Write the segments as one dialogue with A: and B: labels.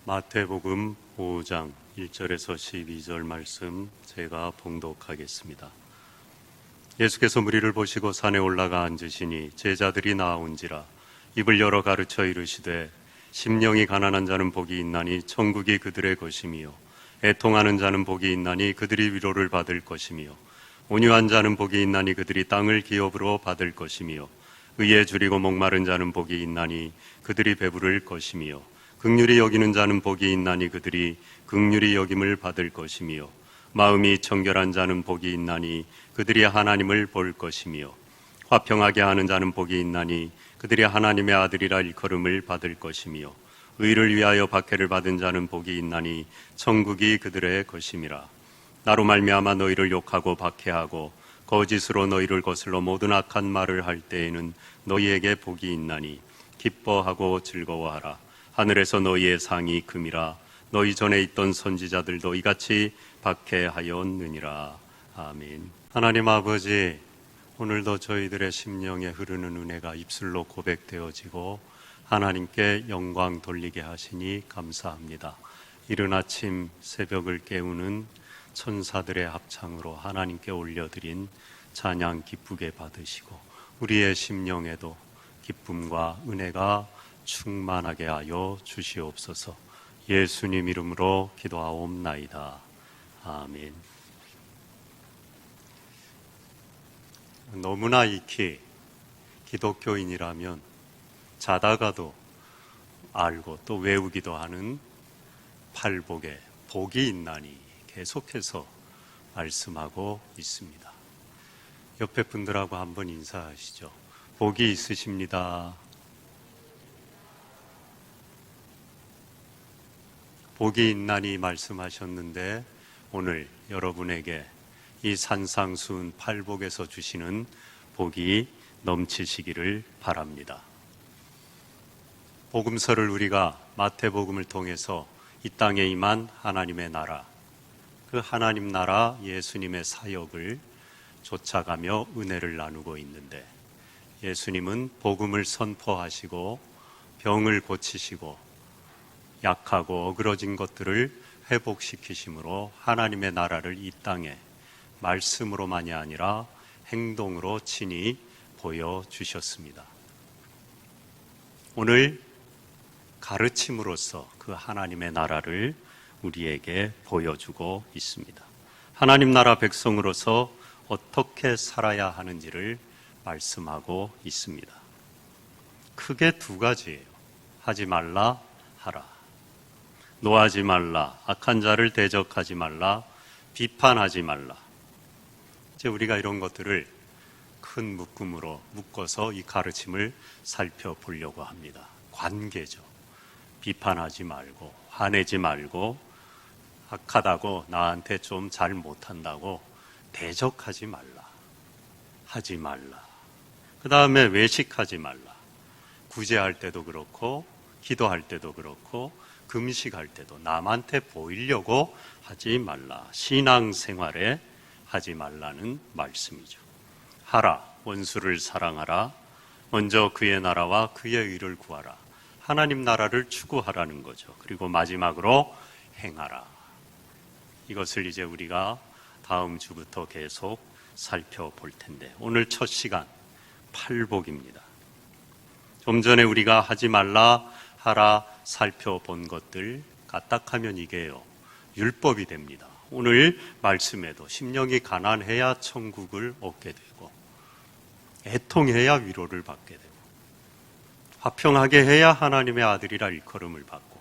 A: 마태복음 5장 1절에서 12절 말씀 제가 봉독하겠습니다. 예수께서 무리를 보시고 산에 올라가 앉으시니 제자들이 나아온지라 입을 열어 가르쳐 이르시되 심령이 가난한 자는 복이 있나니 천국이 그들의 것이며 애통하는 자는 복이 있나니 그들이 위로를 받을 것이며 온유한 자는 복이 있나니 그들이 땅을 기업으로 받을 것이며 의에 줄이고 목마른 자는 복이 있나니 그들이 배부를 것이며 긍휼히 여기는 자는 복이 있나니 그들이 긍휼히 여김을 받을 것이며 마음이 청결한 자는 복이 있나니 그들이 하나님을 볼 것이며 화평하게 하는 자는 복이 있나니 그들이 하나님의 아들이라 일컬음을 받을 것이며 의를 위하여 박해를 받은 자는 복이 있나니 천국이 그들의 것임이라. 나로 말미암아 너희를 욕하고 박해하고 거짓으로 너희를 거슬러 모든 악한 말을 할 때에는 너희에게 복이 있나니 기뻐하고 즐거워하라. 하늘에서 너희의 상이 금이라. 너희 전에 있던 선지자들도 이같이 박해하였느니라. 아멘. 하나님 아버지, 오늘도 저희들의 심령에 흐르는 은혜가 입술로 고백되어지고 하나님께 영광 돌리게 하시니 감사합니다. 이른 아침 새벽을 깨우는 천사들의 합창으로 하나님께 올려드린 찬양 기쁘게 받으시고 우리의 심령에도 기쁨과 은혜가 충만하게 하여 주시옵소서. 예수님 이름으로 기도하옵나이다. 아멘. 너무나 익히 기독교인이라면 자다가도 알고 또 외우기도 하는 팔복에 복이 있나니 계속해서 말씀하고 있습니다. 옆에 분들하고 한번 인사하시죠. 복이 있으십니다. 복이 있나니 말씀하셨는데 오늘 여러분에게 이 산상수훈 팔복에서 주시는 복이 넘치시기를 바랍니다. 복음서를 우리가 마태복음을 통해서 이 땅에 임한 하나님의 나라, 그 하나님 나라 예수님의 사역을 쫓아가며 은혜를 나누고 있는데 예수님은 복음을 선포하시고 병을 고치시고 약하고 어그러진 것들을 회복시키심으로 하나님의 나라를 이 땅에 말씀으로만이 아니라 행동으로 친히 보여주셨습니다. 오늘 가르침으로써 그 하나님의 나라를 우리에게 보여주고 있습니다. 하나님 나라 백성으로서 어떻게 살아야 하는지를 말씀하고 있습니다. 크게 두 가지예요. 하지 말라, 하라. 노하지 말라, 악한 자를 대적하지 말라, 비판하지 말라. 이제 우리가 이런 것들을 큰 묶음으로 묶어서 이 가르침을 살펴보려고 합니다. 관계죠. 비판하지 말고, 화내지 말고, 악하다고 나한테 좀 잘 못한다고 대적하지 말라, 하지 말라. 그 다음에 외식하지 말라. 구제할 때도 그렇고, 기도할 때도 그렇고, 금식할 때도 남한테 보이려고 하지 말라. 신앙생활에 하지 말라는 말씀이죠. 하라, 원수를 사랑하라. 먼저 그의 나라와 그의 의를 구하라. 하나님 나라를 추구하라는 거죠. 그리고 마지막으로 행하라. 이것을 이제 우리가 다음 주부터 계속 살펴볼 텐데 오늘 첫 시간 팔복입니다. 좀 전에 우리가 하지 말라, 하라 살펴본 것들 까딱하면 이게요, 율법이 됩니다. 오늘 말씀에도 심령이 가난해야 천국을 얻게 되고 애통해야 위로를 받게 되고 화평하게 해야 하나님의 아들이라 일컬음을 받고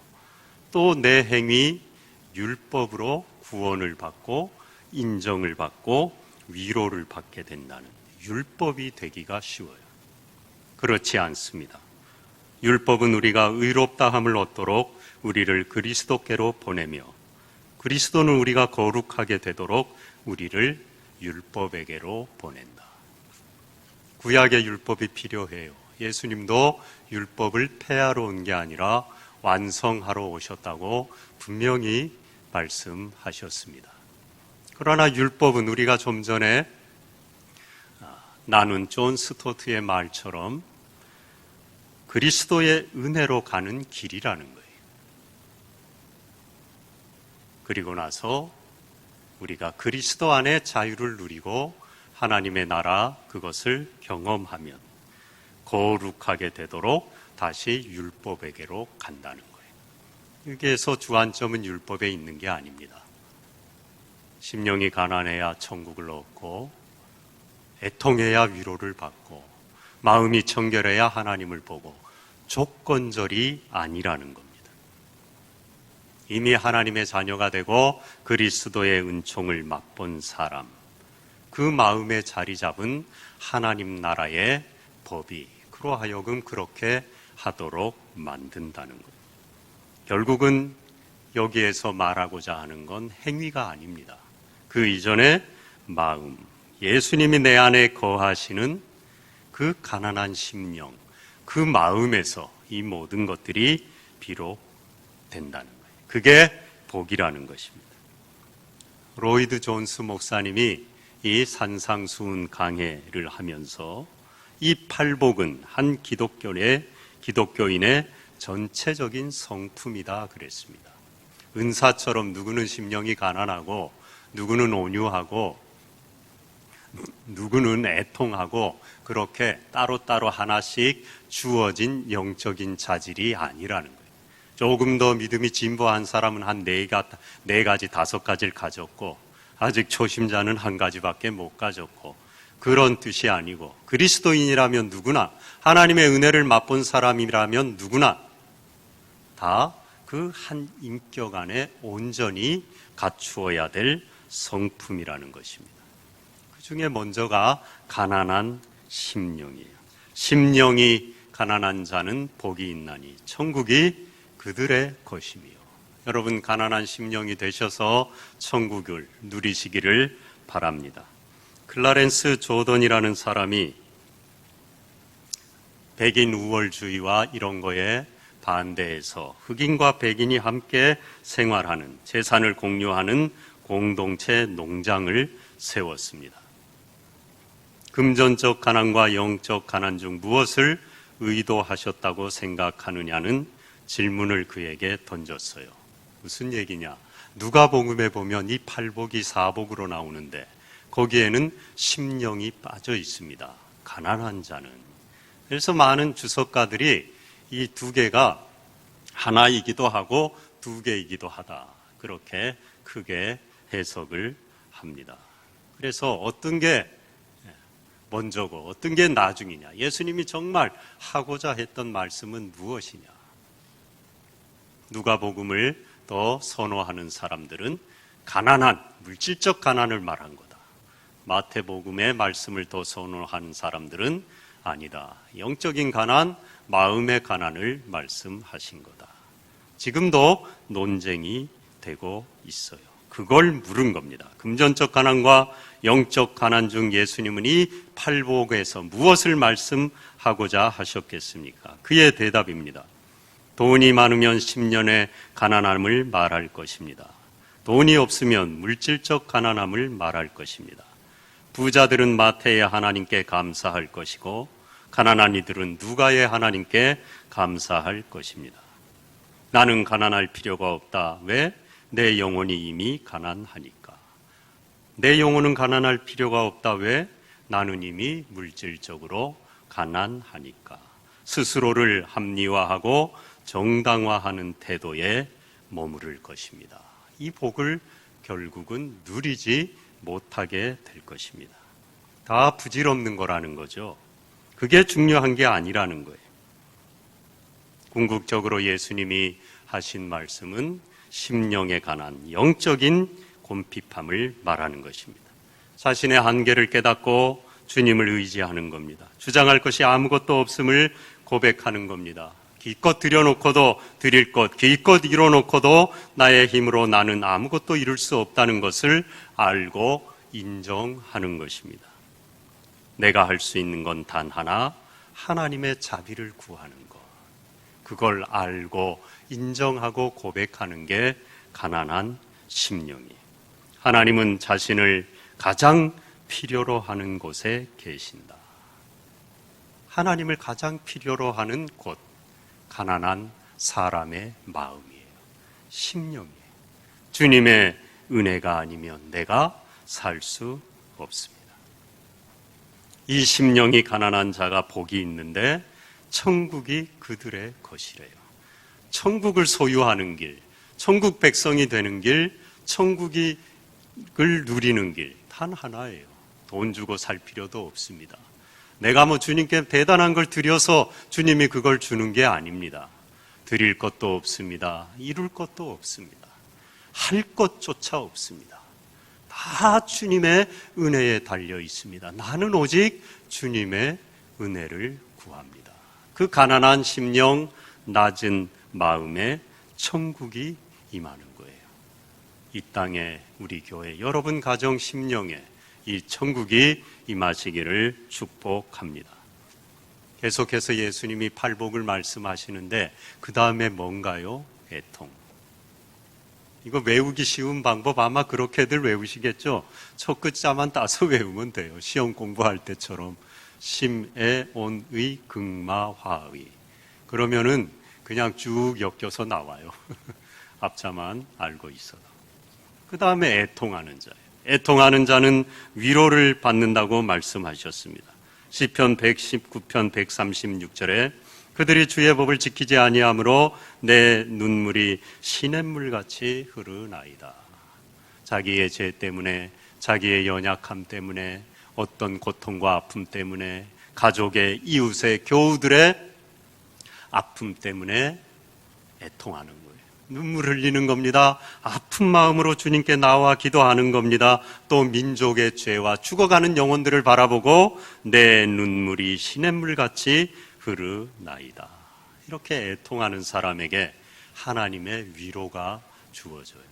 A: 또 내 행위 율법으로 구원을 받고 인정을 받고 위로를 받게 된다는 율법이 되기가 쉬워요. 그렇지 않습니다. 율법은 우리가 의롭다함을 얻도록 우리를 그리스도께로 보내며 그리스도는 우리가 거룩하게 되도록 우리를 율법에게로 보낸다. 구약의 율법이 필요해요. 예수님도 율법을 폐하러 온 게 아니라 완성하러 오셨다고 분명히 말씀하셨습니다. 그러나 율법은 우리가 좀 전에 나눈 존 스토트의 말처럼 그리스도의 은혜로 가는 길이라는 거예요. 그리고 나서 우리가 그리스도 안에 자유를 누리고 하나님의 나라 그것을 경험하면 거룩하게 되도록 다시 율법에게로 간다는 거예요. 여기에서 주안점은 율법에 있는 게 아닙니다. 심령이 가난해야 천국을 얻고 애통해야 위로를 받고 마음이 청결해야 하나님을 보고 조건절이 아니라는 겁니다. 이미 하나님의 자녀가 되고 그리스도의 은총을 맛본 사람, 그 마음에 자리 잡은 하나님 나라의 법이 그로 하여금 그렇게 하도록 만든다는 거예요. 결국은 여기에서 말하고자 하는 건 행위가 아닙니다. 그 이전에 마음, 예수님이 내 안에 거하시는 그 가난한 심령, 그 마음에서 이 모든 것들이 비롯된다는 거예요. 그게 복이라는 것입니다. 로이드 존스 목사님이 이 산상수훈 강해를 하면서 이 팔복은 한 기독교인의 전체적인 성품이다 그랬습니다. 은사처럼 누구는 심령이 가난하고 누구는 온유하고 누구는 애통하고 그렇게 따로따로 하나씩 주어진 영적인 자질이 아니라는 거예요. 조금 더 믿음이 진보한 사람은 한 네 가지, 5가지를 가졌고 아직 초심자는 한 가지밖에 못 가졌고 그런 뜻이 아니고 그리스도인이라면 누구나 하나님의 은혜를 맛본 사람이라면 누구나 다 그 한 인격 안에 온전히 갖추어야 될 성품이라는 것입니다. 그 중에 먼저가 가난한 심령이에요. 심령이 가난한 자는 복이 있나니 천국이 그들의 것이며 여러분 가난한 심령이 되셔서 천국을 누리시기를 바랍니다. 클라렌스 조던이라는 사람이 백인 우월주의와 이런 거에 반대해서 흑인과 백인이 함께 생활하는 재산을 공유하는 공동체 농장을 세웠습니다. 금전적 가난과 영적 가난 중 무엇을 의도하셨다고 생각하느냐는 질문을 그에게 던졌어요. 무슨 얘기냐? 누가복음에 보면 이 팔복이 사복으로 나오는데 거기에는 심령이 빠져 있습니다. 가난한 자는. 그래서 많은 주석가들이 이 두 개가 하나이기도 하고 두 개이기도 하다. 그렇게 크게 해석을 합니다. 그래서 어떤 게 먼저고 어떤 게 나중이냐? 예수님이 정말 하고자 했던 말씀은 무엇이냐? 누가복음을 더 선호하는 사람들은 가난한 물질적 가난을 말한 거다. 마태복음의 말씀을 더 선호하는 사람들은 아니다. 영적인 가난, 마음의 가난을 말씀하신 거다. 지금도 논쟁이 되고 있어요. 그걸 물은 겁니다. 금전적 가난과 영적 가난 중 예수님은 이 팔복에서 무엇을 말씀하고자 하셨겠습니까? 그의 대답입니다. 돈이 많으면 10년의 가난함을 말할 것입니다. 돈이 없으면 물질적 가난함을 말할 것입니다. 부자들은 마태의 하나님께 감사할 것이고 가난한 이들은 누가의 하나님께 감사할 것입니다. 나는 가난할 필요가 없다. 왜? 내 영혼이 이미 가난하니까. 내 영혼은 가난할 필요가 없다. 왜? 나는 이미 물질적으로 가난하니까. 스스로를 합리화하고 정당화하는 태도에 머무를 것입니다. 이 복을 결국은 누리지 못하게 될 것입니다. 다 부질없는 거라는 거죠. 그게 중요한 게 아니라는 거예요. 궁극적으로 예수님이 하신 말씀은 심령에 관한 영적인 곤핍함을 말하는 것입니다. 자신의 한계를 깨닫고 주님을 의지하는 겁니다. 주장할 것이 아무것도 없음을 고백하는 겁니다. 기껏 드려놓고도 드릴 것, 기껏 이뤄놓고도 나의 힘으로 나는 아무것도 이룰 수 없다는 것을 알고 인정하는 것입니다. 내가 할 수 있는 건 단 하나, 하나님의 자비를 구하는 것. 그걸 알고 인정하고 고백하는 게 가난한 심령이에요. 하나님은 자신을 가장 필요로 하는 곳에 계신다. 하나님을 가장 필요로 하는 곳, 가난한 사람의 마음이에요. 심령이에요. 주님의 은혜가 아니면 내가 살 수 없습니다. 이 심령이 가난한 자가 복이 있는데 천국이 그들의 것이래요. 천국을 소유하는 길, 천국 백성이 되는 길, 천국을 누리는 길 단 하나예요. 돈 주고 살 필요도 없습니다. 내가 주님께 대단한 걸 드려서 주님이 그걸 주는 게 아닙니다. 드릴 것도 없습니다. 이룰 것도 없습니다. 할 것조차 없습니다. 다 주님의 은혜에 달려 있습니다. 나는 오직 주님의 은혜를 구합니다. 그 가난한 심령, 낮은 마음에 천국이 임하는 거예요. 이 땅에 우리 교회 여러분 가정 심령에 이 천국이 임하시기를 축복합니다. 계속해서 예수님이 팔복을 말씀하시는데 그 다음에 뭔가요? 애통. 이거 외우기 쉬운 방법 아마 그렇게들 외우시겠죠? 첫 글자만 따서 외우면 돼요. 시험 공부할 때처럼 심에 온의 극마화의. 그러면은 그냥 쭉 엮여서 나와요. 앞자만 알고 있어도. 그 다음에 애통하는 자예요. 애통하는 자는 위로를 받는다고 말씀하셨습니다. 시편 119편 136절에 그들이 주의 법을 지키지 아니하므로 내 눈물이 시냇물같이 흐르나이다. 자기의 죄 때문에, 자기의 연약함 때문에, 어떤 고통과 아픔 때문에, 가족의, 이웃의, 교우들의 아픔 때문에 애통하는 거예요. 눈물 흘리는 겁니다. 아픈 마음으로 주님께 나와 기도하는 겁니다. 또 민족의 죄와 죽어가는 영혼들을 바라보고 내 눈물이 시냇물같이 흐르나이다. 이렇게 애통하는 사람에게 하나님의 위로가 주어져요.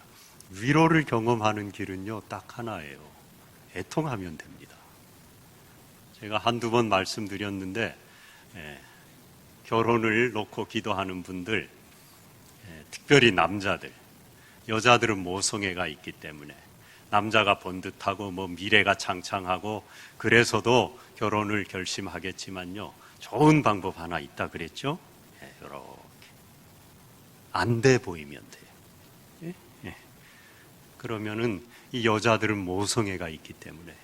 A: 위로를 경험하는 길은요, 딱 하나예요. 애통하면 됩니다. 제가 한두 번 말씀드렸는데 결혼을 놓고 기도하는 분들, 특별히 남자들, 여자들은 모성애가 있기 때문에 남자가 번듯하고 미래가 창창하고 그래서도 결혼을 결심하겠지만요, 좋은 방법 하나 있다 그랬죠? 이렇게 안 돼 보이면 돼요. 그러면은 이 여자들은 모성애가 있기 때문에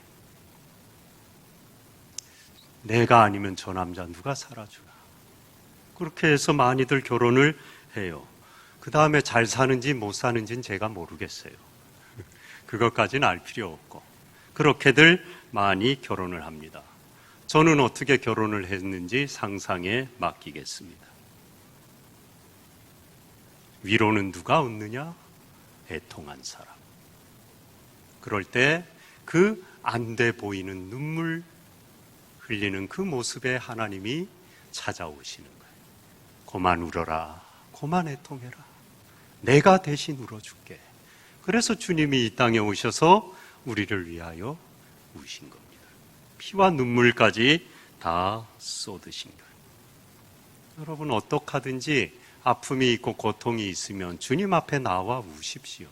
A: 내가 아니면 저 남자 누가 살아주나, 그렇게 해서 많이들 결혼을 해요. 그 다음에 잘 사는지 못 사는지는 제가 모르겠어요. 그것까지는 알 필요 없고 그렇게들 많이 결혼을 합니다. 저는 어떻게 결혼을 했는지 상상에 맡기겠습니다. 위로는 누가 얻느냐? 애통한 사람. 그럴 때 그 안 돼 보이는 눈물 흘리는 그 모습에 하나님이 찾아오시는 거예요. 고만 울어라, 고만 애통해라. 내가 대신 울어줄게. 그래서 주님이 이 땅에 오셔서 우리를 위하여 우신 겁니다. 피와 눈물까지 다 쏟으신 거예요. 여러분, 어떡하든지 아픔이 있고 고통이 있으면 주님 앞에 나와 우십시오.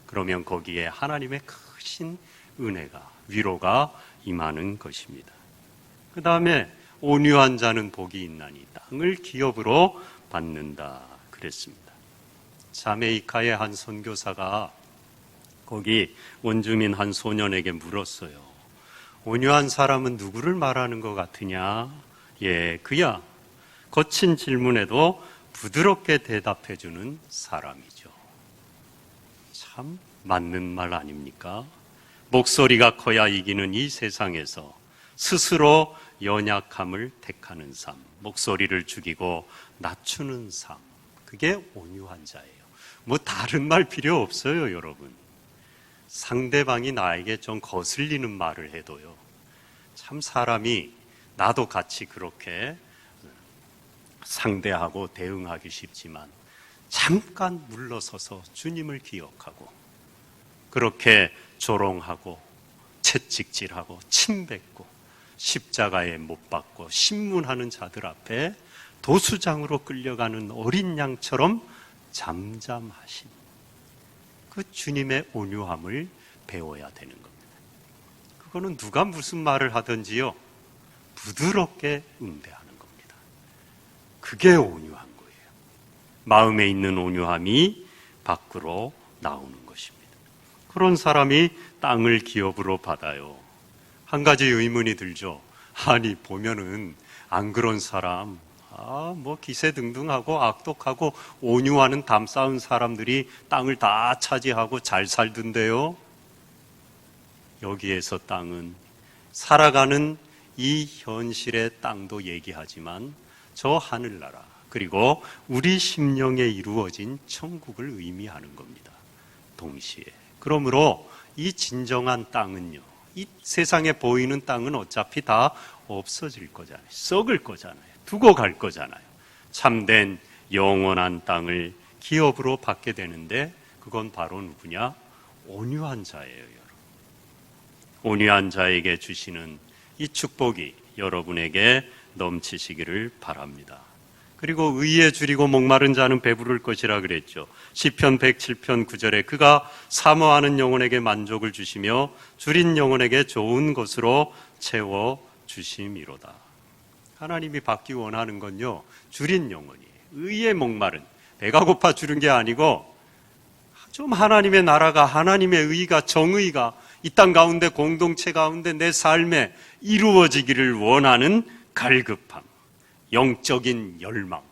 A: 그러면 거기에 하나님의 크신 은혜가, 위로가 임하는 것입니다. 그 다음에 온유한 자는 복이 있나니 땅을 기업으로 받는다 그랬습니다. 자메이카의 한 선교사가 거기 원주민 한 소년에게 물었어요. 온유한 사람은 누구를 말하는 것 같으냐? 그야. 거친 질문에도 부드럽게 대답해주는 사람이죠. 참 맞는 말 아닙니까? 목소리가 커야 이기는 이 세상에서 스스로 연약함을 택하는 삶, 목소리를 죽이고 낮추는 삶, 그게 온유한 자예요. 다른 말 필요 없어요, 여러분. 상대방이 나에게 좀 거슬리는 말을 해도요, 참 사람이 나도 같이 그렇게 상대하고 대응하기 쉽지만 잠깐 물러서서 주님을 기억하고 그렇게 조롱하고 채찍질하고 침뱉고 십자가에 못 박고 신문하는 자들 앞에 도수장으로 끌려가는 어린 양처럼 잠잠하신 그 주님의 온유함을 배워야 되는 겁니다. 그거는 누가 무슨 말을 하든지요, 부드럽게 응대하는 겁니다. 그게 온유한 거예요. 마음에 있는 온유함이 밖으로 나오는 것입니다. 그런 사람이 땅을 기업으로 받아요. 한 가지 의문이 들죠. 아니 보면은 안 그런 사람, 뭐 기세등등하고 악독하고 온유하는 담 쌓은 사람들이 땅을 다 차지하고 잘 살던데요. 여기에서 땅은 살아가는 이 현실의 땅도 얘기하지만 저 하늘나라 그리고 우리 심령에 이루어진 천국을 의미하는 겁니다. 동시에. 그러므로 이 진정한 땅은요, 이 세상에 보이는 땅은 어차피 다 없어질 거잖아요. 썩을 거잖아요. 두고 갈 거잖아요. 참된 영원한 땅을 기업으로 받게 되는데 그건 바로 누구냐? 온유한 자예요, 여러분. 온유한 자에게 주시는 이 축복이 여러분에게 넘치시기를 바랍니다. 그리고 의에 줄이고 목마른 자는 배부를 것이라 그랬죠. 시편 107편 9절에 그가 사모하는 영혼에게 만족을 주시며 줄인 영혼에게 좋은 것으로 채워 주심이로다. 하나님이 받기 원하는 건요, 줄인 영혼이 의에 목마른, 배가 고파 줄은 게 아니고 좀 하나님의 나라가, 하나님의 의가, 정의가 이 땅 가운데, 공동체 가운데 내 삶에 이루어지기를 원하는 갈급함, 영적인 열망,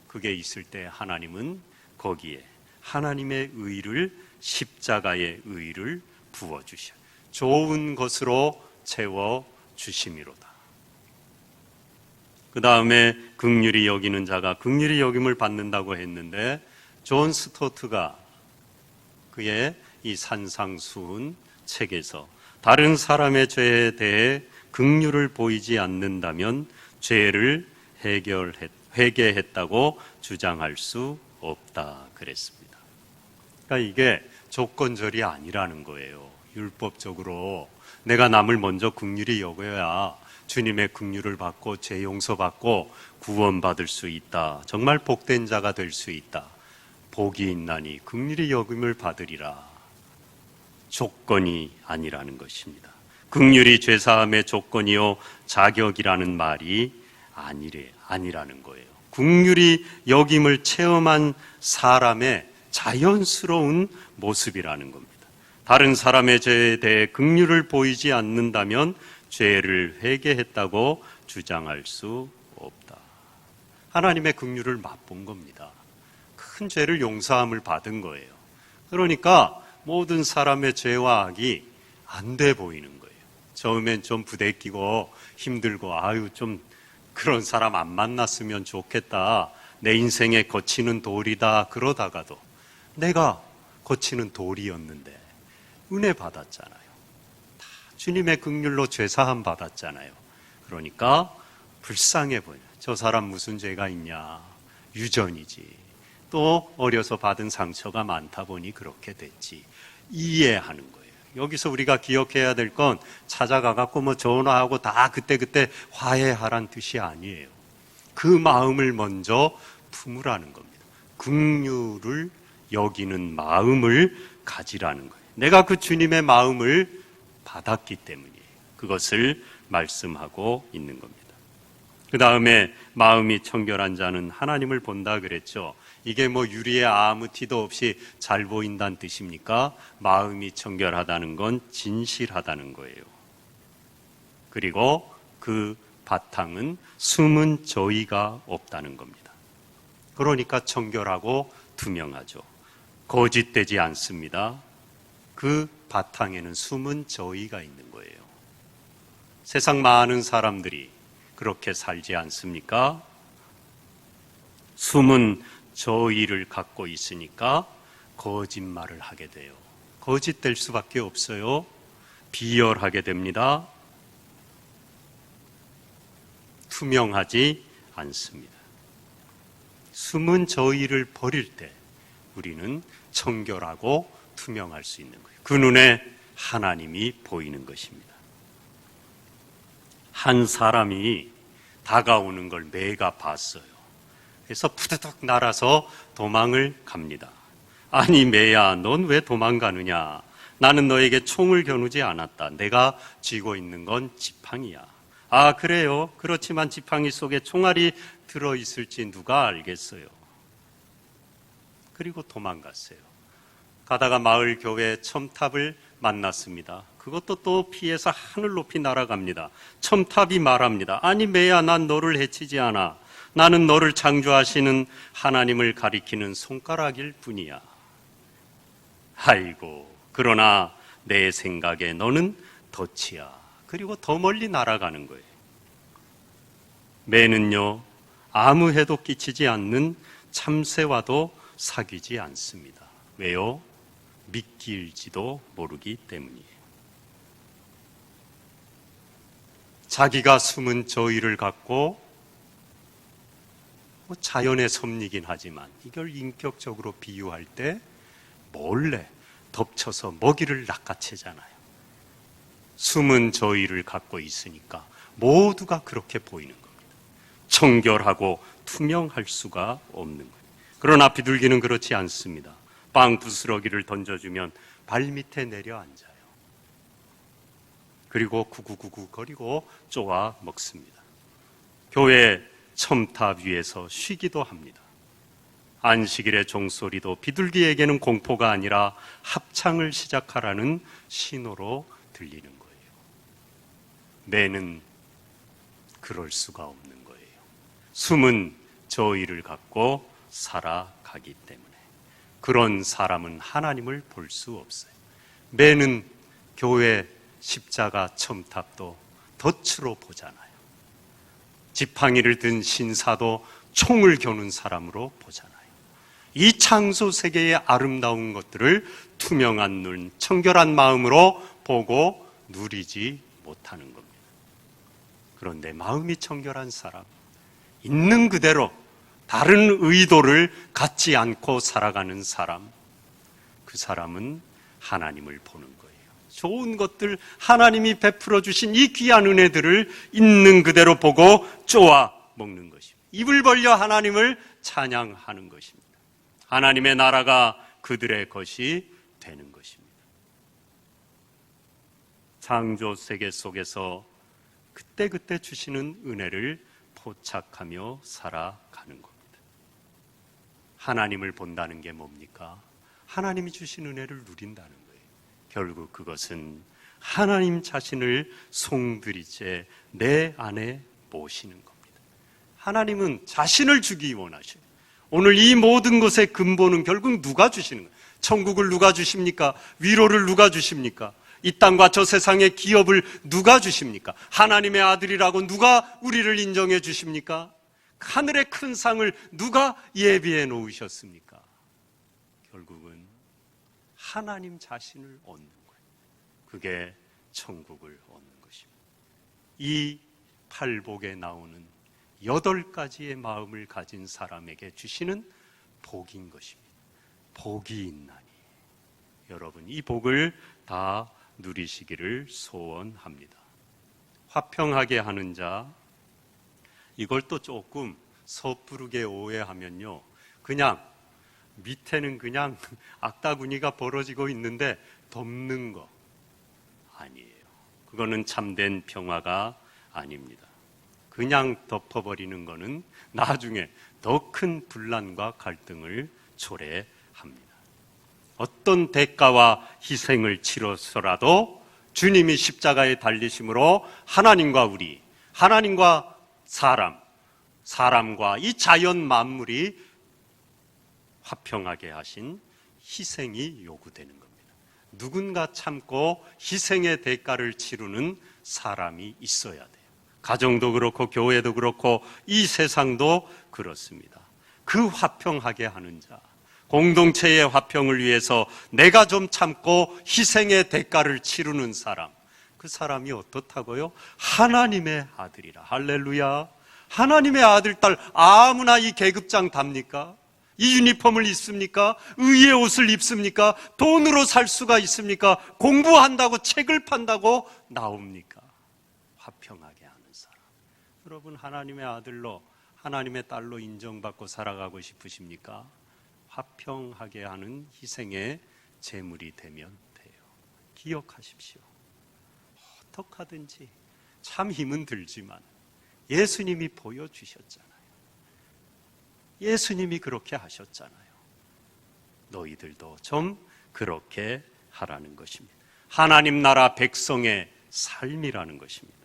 A: 그게 있을 때 하나님은 거기에 하나님의 의를, 십자가의 의를 부어주셔 좋은 것으로 채워주심이로다. 그 다음에 긍휼히 여기는 자가 긍휼히 여김을 받는다고 했는데 존 스토트가 그의 이 산상수훈 책에서 다른 사람의 죄에 대해 긍휼을 보이지 않는다면 죄를 회개했다고 주장할 수 없다 그랬습니다. 그러니까 이게 조건절이 아니라는 거예요. 율법적으로 내가 남을 먼저 긍휼히 여겨야 주님의 긍휼을 받고 죄 용서받고 구원받을 수 있다. 정말 복된 자가 될 수 있다. 복이 있나니 긍휼히 여김을 받으리라. 조건이 아니라는 것입니다. 긍휼이 죄사함의 조건이요 자격이라는 말이 아니라는 거예요. 긍휼히 여김을 체험한 사람의 자연스러운 모습이라는 겁니다. 다른 사람의 죄에 대해 긍휼을 보이지 않는다면 죄를 회개했다고 주장할 수 없다. 하나님의 긍휼을 맛본 겁니다. 큰 죄를 용서함을 받은 거예요. 그러니까 모든 사람의 죄와 악이 안 돼 보이는 거예요. 처음엔 좀 부대끼고 힘들고 좀 그런 사람 안 만났으면 좋겠다. 내 인생에 거치는 돌이다. 그러다가도 내가 거치는 돌이었는데 은혜 받았잖아요. 다 주님의 긍휼로 죄사함 받았잖아요. 그러니까 불쌍해 보여요. 저 사람 무슨 죄가 있냐. 유전이지. 또 어려서 받은 상처가 많다 보니 그렇게 됐지. 이해하는 거예요. 여기서 우리가 기억해야 될 건 찾아가갖고 전화하고 다 그때 화해하란 뜻이 아니에요. 그 마음을 먼저 품으라는 겁니다. 긍휼을 여기는 마음을 가지라는 거예요. 내가 그 주님의 마음을 받았기 때문이에요. 그것을 말씀하고 있는 겁니다. 그 다음에 마음이 청결한 자는 하나님을 본다 그랬죠. 이게 유리에 아무 티도 없이 잘 보인다는 뜻입니까? 마음이 청결하다는 건 진실하다는 거예요. 그리고 그 바탕은 숨은 저희가 없다는 겁니다. 그러니까 청결하고 투명하죠. 거짓되지 않습니다. 그 바탕에는 숨은 저희가 있는 거예요. 세상 많은 사람들이 그렇게 살지 않습니까? 숨은 저희를 갖고 있으니까 거짓말을 하게 돼요. 거짓될 수밖에 없어요. 비열하게 됩니다. 투명하지 않습니다. 숨은 저희를 버릴 때 우리는 청결하고 투명할 수 있는 거예요. 그 눈에 하나님이 보이는 것입니다. 한 사람이 다가오는 걸 매가 봤어요. 그래서 푸드덕 날아서 도망을 갑니다. 아니 매야, 넌 왜 도망가느냐? 나는 너에게 총을 겨누지 않았다. 내가 쥐고 있는 건 지팡이야. 아 그래요? 그렇지만 지팡이 속에 총알이 들어있을지 누가 알겠어요? 그리고 도망갔어요. 가다가 마을 교회 첨탑을 만났습니다. 그것도 또 피해서 하늘 높이 날아갑니다. 첨탑이 말합니다. 아니 매야, 난 너를 해치지 않아. 나는 너를 창조하시는 하나님을 가리키는 손가락일 뿐이야. 아이고, 그러나 내 생각에 너는 덫이야. 그리고 더 멀리 날아가는 거예요. 매는요, 아무 해도 끼치지 않는 참새와도 사귀지 않습니다. 왜요? 미끼일지도 모르기 때문이에요. 자기가 숨은 저희를 갖고 자연의 섭리긴 하지만 이걸 인격적으로 비유할 때 몰래 덮쳐서 먹이를 낚아채잖아요. 숨은 저희를 갖고 있으니까 모두가 그렇게 보이는 겁니다. 청결하고 투명할 수가 없는 거예요. 그러나 비둘기는 그렇지 않습니다. 빵 부스러기를 던져주면 발밑에 내려앉아요. 그리고 구구구구 거리고 쪼아 먹습니다. 교회 첨탑 위에서 쉬기도 합니다. 안식일의 종소리도 비둘기에게는 공포가 아니라 합창을 시작하라는 신호로 들리는 거예요. 매는 그럴 수가 없는 거예요. 숨은 저희를 갖고 살아가기 때문에. 그런 사람은 하나님을 볼 수 없어요. 매는 교회 십자가 첨탑도 덫으로 보잖아요. 지팡이를 든 신사도 총을 겨눈 사람으로 보잖아요. 이 창조 세계의 아름다운 것들을 투명한 눈, 청결한 마음으로 보고 누리지 못하는 겁니다. 그런데 마음이 청결한 사람, 있는 그대로 다른 의도를 갖지 않고 살아가는 사람, 그 사람은 하나님을 보는 거예요. 좋은 것들, 하나님이 베풀어 주신 이 귀한 은혜들을 있는 그대로 보고 쪼아 먹는 것입니다. 입을 벌려 하나님을 찬양하는 것입니다. 하나님의 나라가 그들의 것이 되는 것입니다. 창조 세계 속에서 그때그때 주시는 은혜를 포착하며 살아가는 겁니다. 하나님을 본다는 게 뭡니까? 하나님이 주신 은혜를 누린다는 거예요. 결국 그것은 하나님 자신을 송두리째 내 안에 모시는 겁니다. 하나님은 자신을 주기 원하셔요. 오늘 이 모든 것의 근본은 결국 누가 주시는 거예요? 천국을 누가 주십니까? 위로를 누가 주십니까? 이 땅과 저 세상의 기업을 누가 주십니까? 하나님의 아들이라고 누가 우리를 인정해 주십니까? 하늘의 큰 상을 누가 예비해 놓으셨습니까? 결국은 하나님 자신을 얻는 거예요. 그게 천국을 얻는 것입니다. 이 팔복에 나오는 8가지의 마음을 가진 사람에게 주시는 복인 것입니다. 복이 있나니. 여러분, 이 복을 다 누리시기를 소원합니다. 화평하게 하는 자, 이걸 또 조금 섣부르게 오해하면요, 그냥 밑에는 그냥 악다구니가 벌어지고 있는데 덮는 거 아니에요. 그거는 참된 평화가 아닙니다. 그냥 덮어버리는 거는 나중에 더 큰 분란과 갈등을 초래합니다. 어떤 대가와 희생을 치러서라도 주님이 십자가에 달리심으로 하나님과 우리, 하나님과 사람과 이 자연 만물이 화평하게 하신 희생이 요구되는 겁니다. 누군가 참고 희생의 대가를 치르는 사람이 있어야 돼요. 가정도 그렇고 교회도 그렇고 이 세상도 그렇습니다. 그 화평하게 하는 자, 공동체의 화평을 위해서 내가 좀 참고 희생의 대가를 치르는 사람, 그 사람이 어떻다고요? 하나님의 아들이라. 할렐루야. 하나님의 아들, 딸 아무나 이 계급장 답니까? 이 유니폼을 입습니까? 의의 옷을 입습니까? 돈으로 살 수가 있습니까? 공부한다고 책을 판다고 나옵니까? 화평하게 하는 사람. 여러분, 하나님의 아들로, 하나님의 딸로 인정받고 살아가고 싶으십니까? 화평하게 하는 희생의 제물이 되면 돼요. 기억하십시오. 어떡하든지 참 힘은 들지만 예수님이 보여주셨잖아요. 예수님이 그렇게 하셨잖아요. 너희들도 좀 그렇게 하라는 것입니다. 하나님 나라 백성의 삶이라는 것입니다.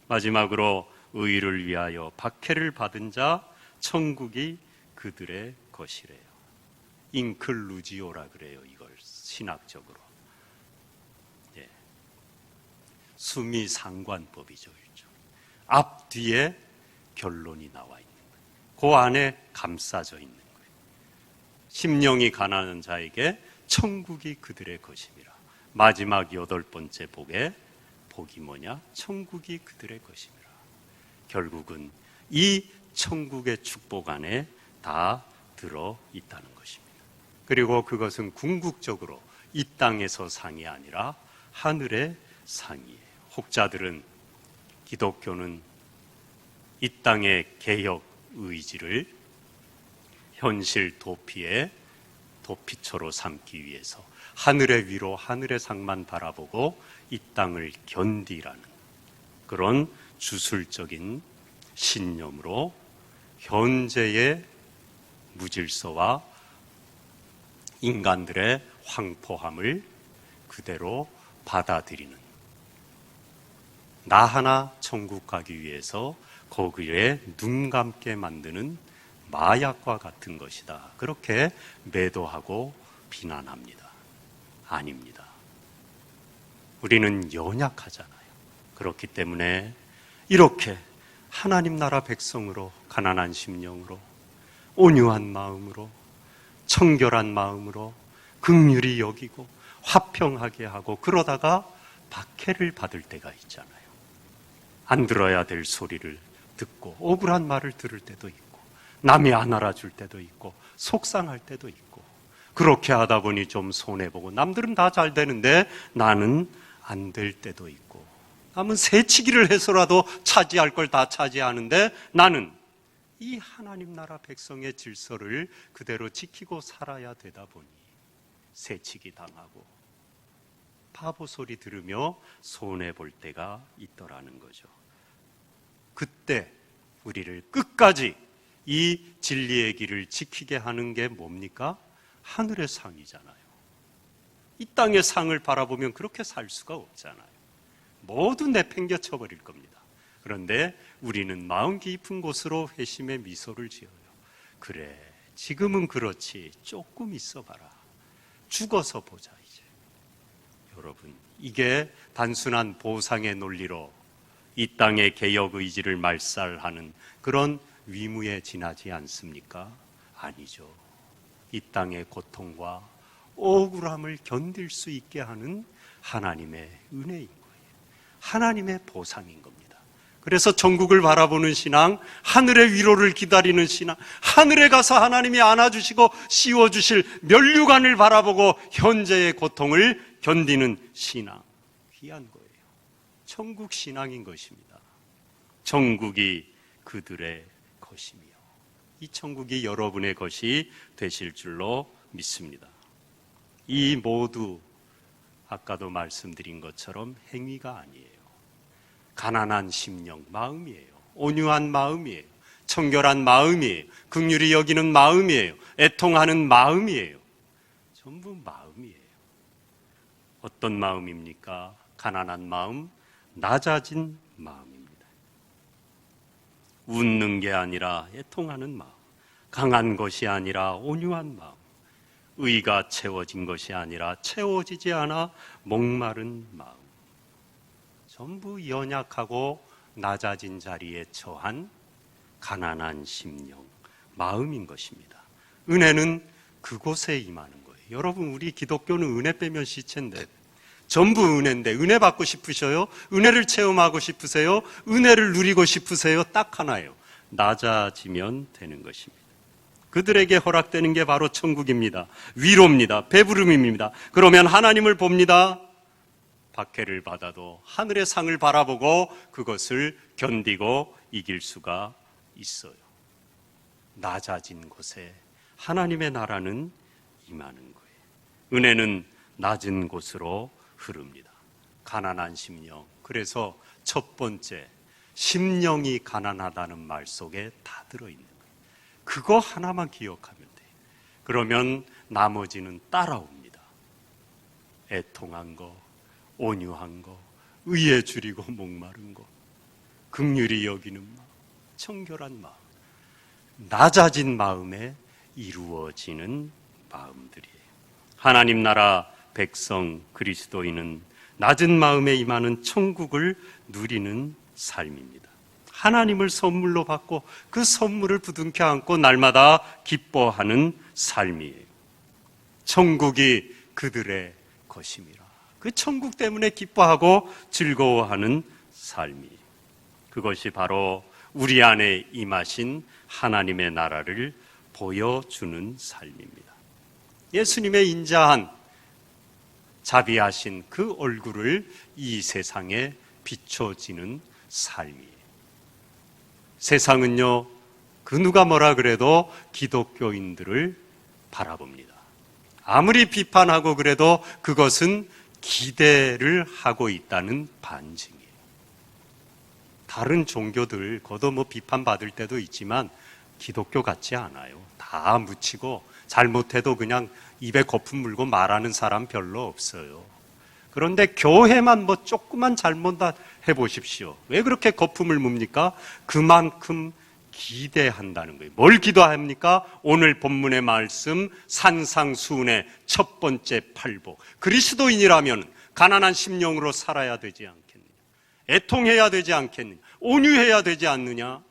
A: 마지막으로 의를 위하여 박해를 받은 자 천국이 그들의 것이래요. 인클루지오라 그래요. 이걸 신학적으로. 예. 수미상관법이죠. 앞뒤에 결론이 나와 있는 거예요. 그 안에 감싸져 있는 거예요. 심령이 가난한 자에게 천국이 그들의 것임이라. 마지막 8번째 복이 뭐냐? 천국이 그들의 것임이라. 결국은 이 천국의 축복 안에 다 들어 있다는 것입니다. 그리고 그것은 궁극적으로 이 땅에서 상이 아니라 하늘의 상이에요. 혹자들은 기독교는 이 땅의 개혁 의지를 현실 도피의 도피처로 삼기 위해서 하늘의 위로 하늘의 상만 바라보고 이 땅을 견디라는 그런 주술적인 신념으로 현재의 무질서와 인간들의 황폐함을 그대로 받아들이는, 나 하나 천국 가기 위해서 거기에 눈 감게 만드는 마약과 같은 것이다. 그렇게 매도하고 비난합니다. 아닙니다. 우리는 연약하잖아요. 그렇기 때문에 이렇게 하나님 나라 백성으로, 가난한 심령으로, 온유한 마음으로, 청결한 마음으로 긍휼히 여기고 화평하게 하고, 그러다가 박해를 받을 때가 있잖아요. 안 들어야 될 소리를 듣고 억울한 말을 들을 때도 있고, 남이 안 알아줄 때도 있고, 속상할 때도 있고, 그렇게 하다 보니 좀 손해보고, 남들은 다 잘 되는데 나는 안 될 때도 있고, 남은 새치기를 해서라도 차지할 걸 다 차지하는데 나는 이 하나님 나라 백성의 질서를 그대로 지키고 살아야 되다 보니 새치기 당하고 바보 소리 들으며 손해볼 때가 있더라는 거죠. 그때 우리를 끝까지 이 진리의 길을 지키게 하는 게 뭡니까? 하늘의 상이잖아요. 이 땅의 상을 바라보면 그렇게 살 수가 없잖아요. 모두 내팽겨쳐 버릴 겁니다. 그런데 우리는 마음 깊은 곳으로 회심의 미소를 지어요. 그래, 지금은 그렇지, 조금 있어봐라. 죽어서 보자 이제. 여러분, 이게 단순한 보상의 논리로 이 땅의 개혁 의지를 말살하는 그런 위무에 지나지 않습니까? 아니죠. 이 땅의 고통과 억울함을 견딜 수 있게 하는 하나님의 은혜인 거예요. 하나님의 보상인 겁니다. 그래서 천국을 바라보는 신앙, 하늘의 위로를 기다리는 신앙, 하늘에 가서 하나님이 안아주시고 씌워주실 면류관을 바라보고 현재의 고통을 견디는 신앙, 귀한 거예요. 천국 신앙인 것입니다. 천국이 그들의 것이며 이 천국이 여러분의 것이 되실 줄로 믿습니다. 이 모두 아까도 말씀드린 것처럼 행위가 아니에요. 가난한 심령, 마음이에요. 온유한 마음이에요. 청결한 마음이에요. 긍휼히 여기는 마음이에요. 애통하는 마음이에요. 전부 마음이에요. 어떤 마음입니까? 가난한 마음, 낮아진 마음입니다. 웃는 게 아니라 애통하는 마음, 강한 것이 아니라 온유한 마음, 의가 채워진 것이 아니라 채워지지 않아 목마른 마음, 전부 연약하고 낮아진 자리에 처한 가난한 심령, 마음인 것입니다. 은혜는 그곳에 임하는 거예요. 여러분, 우리 기독교는 은혜 빼면 시체인데, 전부 은혜인데, 은혜 받고 싶으셔요? 은혜를 체험하고 싶으세요? 은혜를 누리고 싶으세요? 딱 하나예요. 낮아지면 되는 것입니다. 그들에게 허락되는 게 바로 천국입니다. 위로입니다. 배부름입니다. 그러면 하나님을 봅니다. 박해를 받아도 하늘의 상을 바라보고 그것을 견디고 이길 수가 있어요. 낮아진 곳에 하나님의 나라는 임하는 거예요. 은혜는 낮은 곳으로 흐릅니다. 가난한 심령. 그래서 첫 번째, 심령이 가난하다는 말 속에 다 들어있는 거예요. 그거 하나만 기억하면 돼요. 그러면 나머지는 따라옵니다. 애통한 거, 온유한 거, 의에 줄이고 목마른 거, 긍휼히 여기는 마음, 청결한 마음, 낮아진 마음에 이루어지는 마음들이에요. 하나님 나라 백성 그리스도인은 낮은 마음에 임하는 천국을 누리는 삶입니다. 하나님을 선물로 받고 그 선물을 부둥켜 안고 날마다 기뻐하는 삶이에요. 천국이 그들의 것임이라. 그 천국 때문에 기뻐하고 즐거워하는 삶이에요. 그것이 바로 우리 안에 임하신 하나님의 나라를 보여주는 삶입니다. 예수님의 인자한 자비하신 그 얼굴을 이 세상에 비춰지는 삶이에요. 세상은요, 그 누가 뭐라 그래도 기독교인들을 바라봅니다. 아무리 비판하고 그래도 그것은 기대를 하고 있다는 반증이에요. 다른 종교들 거도 뭐 비판받을 때도 있지만 기독교 같지 않아요. 다 묻히고 잘못해도 그냥 입에 거품 물고 말하는 사람 별로 없어요. 그런데 교회만 뭐 조그만 잘못 해보십시오. 왜 그렇게 거품을 뭅니까? 그만큼 기대한다는 거예요. 뭘 기도합니까? 오늘 본문의 말씀 산상수훈의 첫 번째 팔복. 그리스도인이라면 가난한 심령으로 살아야 되지 않겠느냐? 애통해야 되지 않겠느냐? 온유해야 되지 않느냐?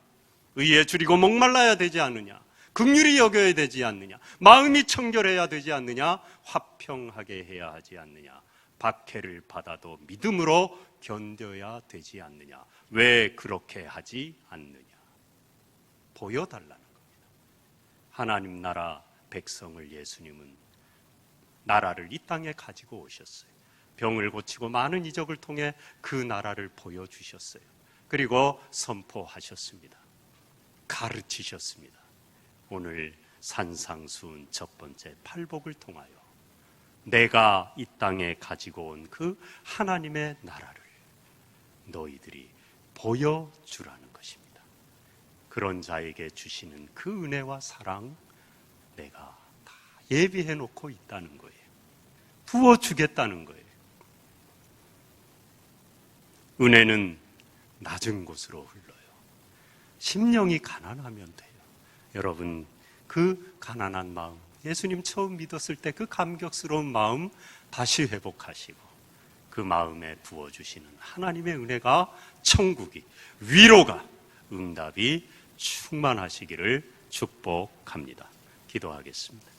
A: 의에 줄이고 목말라야 되지 않느냐? 긍휼히 여겨야 되지 않느냐? 마음이 청결해야 되지 않느냐? 화평하게 해야 하지 않느냐? 박해를 받아도 믿음으로 견뎌야 되지 않느냐? 왜 그렇게 하지 않느냐? 보여달라는 겁니다. 하나님 나라 백성을 예수님은 나라를 이 땅에 가지고 오셨어요. 병을 고치고 많은 이적을 통해 그 나라를 보여주셨어요. 그리고 선포하셨습니다. 가르치셨습니다. 오늘 산상수훈 첫 번째 팔복을 통하여 내가 이 땅에 가지고 온 그 하나님의 나라를 너희들이 보여주라는 것입니다. 그런 자에게 주시는 그 은혜와 사랑 내가 다 예비해 놓고 있다는 거예요. 부어주겠다는 거예요. 은혜는 낮은 곳으로 흘러요. 심령이 가난하면 돼요. 여러분, 그 가난한 마음, 예수님 처음 믿었을 때 그 감격스러운 마음 다시 회복하시고 그 마음에 부어주시는 하나님의 은혜가, 천국이, 위로가, 응답이 충만하시기를 축복합니다. 기도하겠습니다.